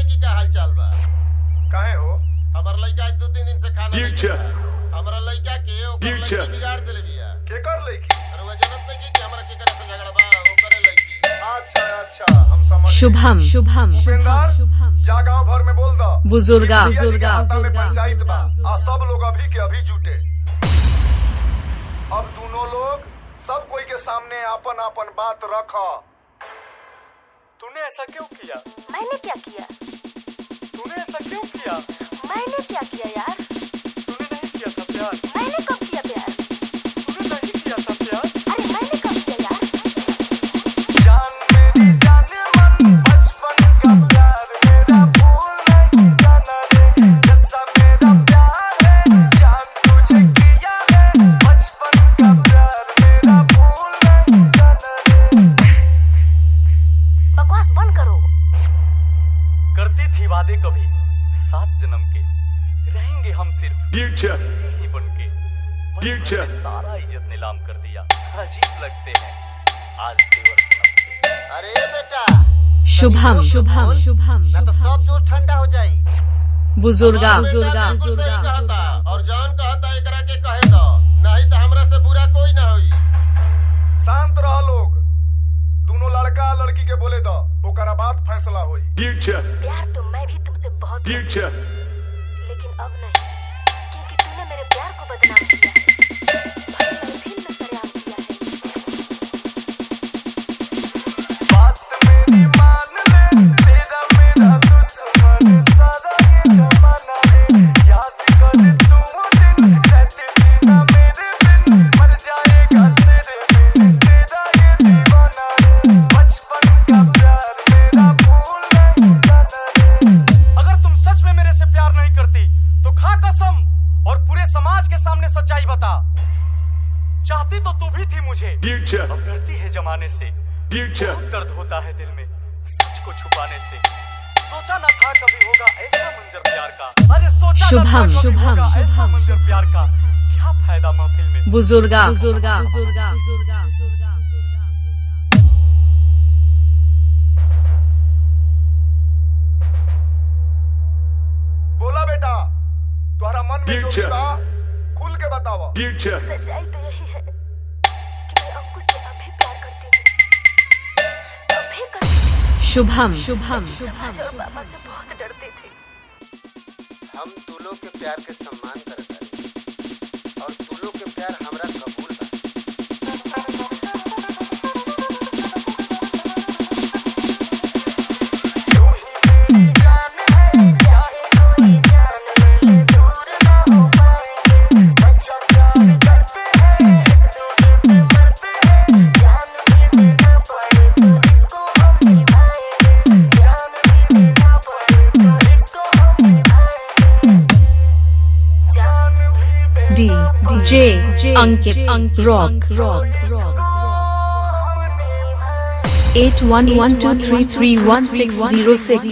लड़की का हाल चाल बा? काहे हो? हमार लड़का आज 2-3 दिन से खाना नहीं खाता। हमारा लड़का के ओकर लड़की बिगाड़ देले बिया। केकर लड़की? अरे वो जानत नहीं कि हमरा केकर से झगड़ा बा, ओकरे लड़की। अच्छा हम समझ। शुभम उपेंद्र जा गांव भर में बोल दो बुजुर्गा में पंचायत बा आ सब लोग अभी के अभी जुटे। अब दोनों लोग सब कोई के सामने अपन अपन बात रखो। तूने ऐसा क्यों किया? मैंने क्या किया? तूने ऐसा क्यों किया? मैंने क्या किया यार? तूने नहीं किया था प्यार? मैंने कब किया प्यार? तूने नहीं किया था प्यार? अरे मैंने कब किया यार? जान मेरी जान मन बचपन का प्यार मेरा भूल नहीं जाना रे, जैसा मेरा प्यार है जान तुझे किया है, बचपन का प्यार मेरा भूल नहीं जाना रे। बकवास बंद करो। करती थी वादे कभी 7 जन्म के, रहेंगे हम सिर्फ ही बन के, सारा इज्जत नीलाम कर दिया। अजीब लगते हैं आज तेवर सनम। अरे बेटा शुभम ना तो सब जोश ठंडा हो जाई। बुजुर्गा और जान कहता एकरा के कहे दो, नहीं तो हमरा से बुरा कोई ना होई। शांत रहो लोग, दोनों लड़का लड़की के बोले दो, ओकरा बाद फैसला होई। प्यार तो मैं भी तुमसे बहुत करती थी, लेकिन अब नहीं, क्योंकि तूने मेरे प्यार को बदनाम किया है। भाई मैंने फिल्म में सरेआम किया है। बात मेरी मान ले, तेरा मेरा दुश्मन सारा ये जमाना है। याद कर तू वो दिन, रहती थी ना मेरे बिन, मर जाएगा तेरे बिन तेरा ये दीवाना है, बचपन का प्यार मेरा भूल नहीं जाना रे। अगर तुम सच में मेरे से प्यार नहीं करती तो खा कसम और पूरे समाज के सामने सच्चाई बता। चाहती तो तू भी थी मुझे, अब डरती है जमाने से। बहुत दर्द होता है दिल में सच को छुपाने से। सोचा ना था कभी होगा ऐसा मंजर प्यार का। अरे सोचा ना था शुभम कभी होगा ऐसा मंजर प्यार का। क्या फायदा महफिल में। बुजुर्गा बोला बेटा, तुम्हारा मन में जो भी था खुल के बताओ। सच्चाई तो यही है कि मैं अंकुश से अभी प्यार करती थी, अभी करती थी। शुभम समाज और पापा से बहुत डरती थी। हम तू लोग के प्यार के सम्मान करता है और तू लोग के प्यार हमरा कबूल बा। तू ही मेरी जान है, चाहे कोई जान ले, दूर ना हो पाएंगे। सच्चा प्यार करते हैं, एक दूजे पे मरते हैं। जान भी देना पड़े तो इसको हम निभाएंगे, जान भी देना पड़े तो इसको हम निभाएंगे, जान भी देना DJ अंकित रॉक इसको हम निभाएंगे। 8112331606